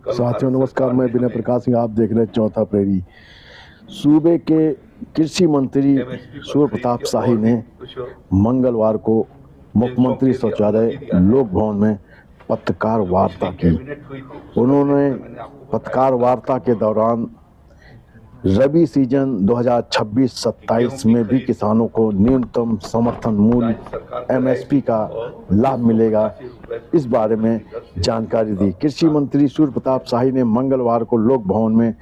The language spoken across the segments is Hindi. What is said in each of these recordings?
साथियों नमस्कार, मैं विनय प्रकाश सिंह। आप देख रहे हैं चौथा प्रहरी। सूबे के कृषि मंत्री सूर्य प्रताप शाही ने मंगलवार को मुख्यमंत्री शौचालय लोक भवन में पत्रकार वार्ता की। उन्होंने पत्रकार वार्ता के दौरान रबी सीजन 2026-27 में भी किसानों को न्यूनतम समर्थन मूल्य एमएसपी का लाभ मिलेगा, इस बारे में जानकारी दी। कृषि मंत्री सूर्य प्रताप शाही ने मंगलवार को लोक भवन में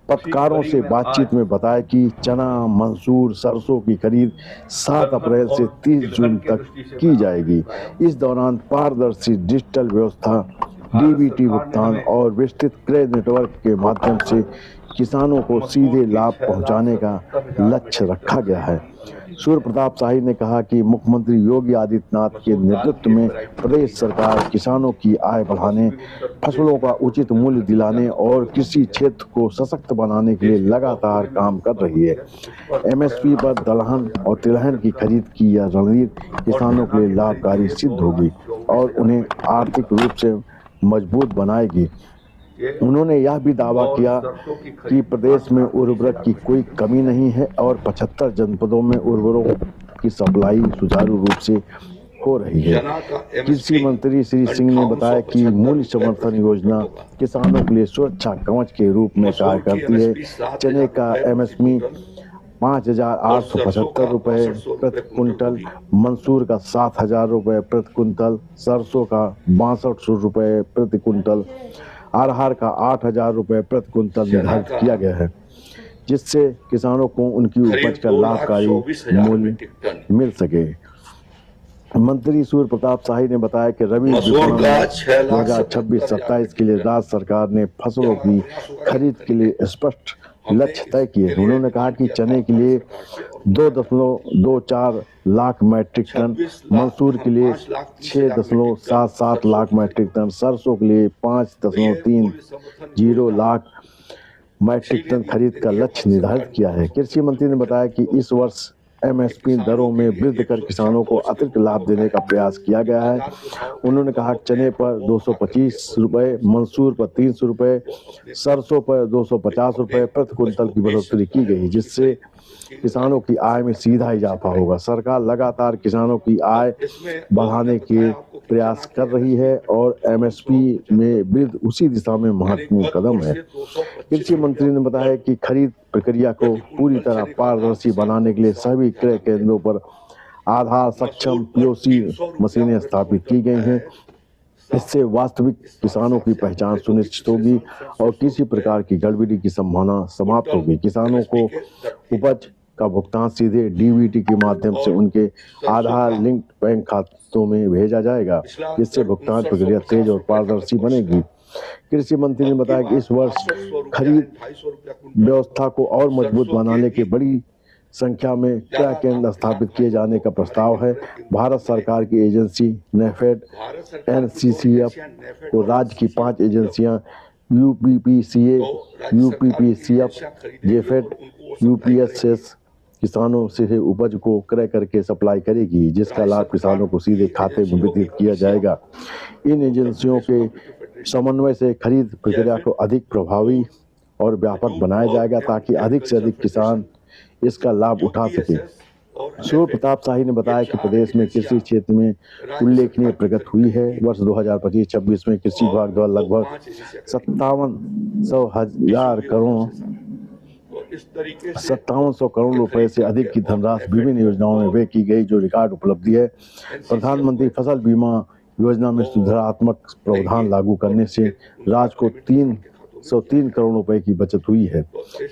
पत्रकारों से बातचीत में बताया कि चना, मंसूर, सरसों की खरीद 7 अप्रैल से 30 जून तक की जाएगी। इस दौरान पारदर्शी डिजिटल व्यवस्था, डीबीटी भुगतान और विस्तृत क्रय नेटवर्क के माध्यम से किसानों को सीधे लाभ पहुंचाने का लक्ष्य रखा गया है। सूर्य प्रताप शाही ने कहा कि मुख्यमंत्री योगी आदित्यनाथ के नेतृत्व में प्रदेश सरकार किसानों की आय बढ़ाने, फसलों का उचित मूल्य दिलाने और कृषि क्षेत्र को सशक्त बनाने के लिए लगातार काम कर रही है। एमएसपी पर दलहन और तिलहन की खरीद की यह रणनीति किसानों के लिए लाभकारी सिद्ध होगी और उन्हें आर्थिक रूप से मजबूत बनाएगी। उन्होंने यह भी दावा किया कि प्रदेश में उर्वरक की कोई कमी नहीं है और 75 जनपदों में उर्वरकों की सप्लाई सुचारू रूप से हो रही है। कृषि मंत्री श्री सिंह ने बताया कि मूल्य समर्थन योजना किसानों के लिए सुरक्षा कवच के रूप में कार्य करती है। चने का एमएसपी 5,875 रुपये प्रति कुंटल, मंसूर का 7,000 रुपये प्रति कुंटल, सरसों का 6200 रुपये प्रति कुंटल, अरहर का 8,000 रुपये प्रति कुंटल निर्धारित किया गया है, जिससे किसानों को उनकी उपज का लाभकारी मूल्य मिल सके। मंत्री सूर्य प्रताप शाही ने बताया कि रबी 2026-27 के लिए राज्य सरकार ने फसलों की खरीद के लिए स्पष्ट लक्ष्य तय किए। उन्होंने कहा कि चने के लिए 2.24 लाख मैट्रिक टन, मंसूर के लिए 6.77 लाख मैट्रिक टन, सरसों के लिए 5.30 लाख मैट्रिक टन खरीद का लक्ष्य निर्धारित किया है। कृषि मंत्री ने बताया कि इस वर्ष एमएसपी दरों में वृद्धि कर किसानों को अतिरिक्त लाभ देने का प्रयास किया गया है। उन्होंने कहा चने पर 225 रुपये, मंसूर पर 300 रुपये, सरसों पर 250 रुपये प्रति कुंतल की बढ़ोतरी की गई, जिससे किसानों की आय में सीधा इजाफा होगा। सरकार लगातार किसानों की आय बढ़ाने के प्रयास कर रही है और एमएसपी में वृद्धि उसी दिशा में महत्वपूर्ण कदम है। कृषि मंत्री ने बताया कि खरीद प्रक्रिया को पूरी तरह पारदर्शी बनाने के लिए सभी क्रय केंद्रों पर आधार सक्षम पीओसी मशीनें स्थापित की गई हैं। इससे वास्तविक किसानों की पहचान सुनिश्चित होगी और किसी प्रकार की गड़बड़ी की संभावना समाप्त होगी। किसानों को उपज का भुगतान सीधे डीबीटी के माध्यम से उनके आधार लिंक बैंक खातों में भेजा जाएगा, जिससे भुगतान प्रक्रिया तेज और पारदर्शी बनेगी। कृषि मंत्री ने बताया कि इस वर्ष खरीद व्यवस्था को और मजबूत बनाने के बड़ी संख्या में क्रय केंद्र स्थापित किए जाने का प्रस्ताव है। भारत सरकार की एजेंसी नेफेड, एनसीसीएफ को राज्य की 5 एजेंसियां यूपीपीसीए, यूपीपीसीएफ, जेफेड, यूपीएसएस किसानों से उपज को क्रय करके सप्लाई करेगी, जिसका लाभ किसानों को सीधे खाते में वितरित किया जाएगा। इन एजेंसियों के समन्वय से खरीद प्रक्रिया को अधिक प्रभावी और व्यापक बनाया जाएगा ताकि अधिक से अधिक किसान इसका लाभ उठा सके। सूर्य प्रताप शाही ने बताया कि प्रदेश में कृषि क्षेत्र में उल्लेखनीय प्रगति हुई है। वर्ष 2025-26 में कृषि विभाग द्वारा लगभग 5700 करोड़ रुपए से अधिक की धनराशि विभिन्न योजनाओं में व्यय की गई, जो रिकॉर्ड उपलब्धि है। प्रधानमंत्री फसल बीमा योजना में सुधारात्मक प्रावधान लागू करने से राज्य को 303 करोड़ रुपए की बचत हुई है।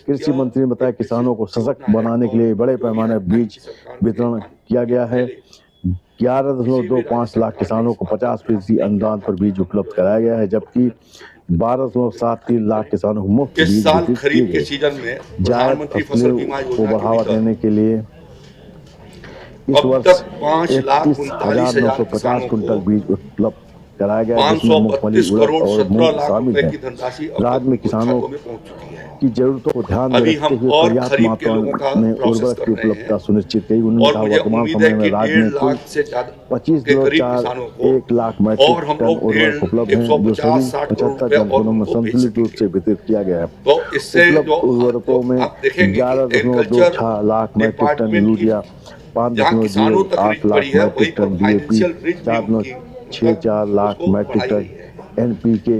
कृषि मंत्री ने बताया किसानों को सशक्त बनाने के लिए बड़े पैमाने पर बीज वितरण किया गया है। 11.25 लाख किसानों को 50% अनुदान पर बीज उपलब्ध कराया गया है, जबकि 12.73 लाख किसानों को मुफ्त बीज खरीद के सीजन में प्रधानमंत्री फसल बीमा को बढ़ावा देने के लिए इस वर्ष 31,950 कुंटल बीज उपलब्ध कराया गया, जिसमें मूंगफली, 532 उड़द करोड़ और 17 मूंग लाख शामिल रुपए है। की धनराशि अब राज्य में तक किसानों खातों में पहुंच चुकी है। की जरूरतों को ध्यान में अभी रखते हम हुए और पर्याप्त खरीफ के मात्रा लोगों का में प्रोसेस उर्वरक कर की रहे उपलब्धता हैं सुनिश्चित की। उन्होंने और कहा मुझे वर्तमान उम्मीद समय है में कि राज्य 1.5 में कुल लाख से ज्यादा 25,1 लाख और मीट्रिक हम टन लोग उर्वरक उपलब्ध हैं, जो सभी 150-60 करोड़ 75 रुपए और जनपदों में उनको भेज संतुलित रूप सकेंगे। से वितरित किया गया है। तो इससे उपलब्ध जो उर्वरकों में आप देखेंगे कि agriculture 11.26 lakh metric ton department की यूरिया, जहाँ किसानों तक 5.08 रीच लाख पड़ी है, वहीं मीट्रिक पर टन डीएपी, फाइनेंशियल रीच भी उनकी 4.64 लाख उसको मीट्रिक बढ़ाई टन गई है। एनपीके,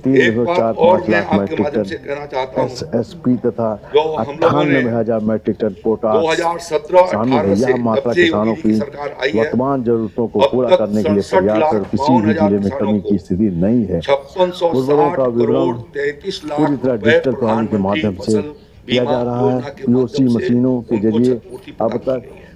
एक बात और 3.45 मैं लाख आपके मीट्रिक माध्यम टन से कहना चाहता हूँ, एसएसपी तथा जो हम लोगों ने 98,000 मीट्रिक टन पोटास 2017-18 शामिल है। से यह जब मात्रा से किसानों योगी जी की की सरकार आई है, वर्तमान जरूरतों को अब पूरा तक करने के लिए 67 पर्याप्त लाख और किसी 52 भी हजार जिले में किसानों कमी को की स्थिति नहीं है। उर्वरकों 5660 का करोड़ विवरण 33 पूरी लाख तरह रुपए डिजिटल प्रणाली के प्रधानमंत्री माध्यम से फसल किया बीमा जा रहा है। योजना के पीओसी माध्यम से मशीनों के उनको जरिए क्षतिपूर्ति अब प्रदान की तक गई है।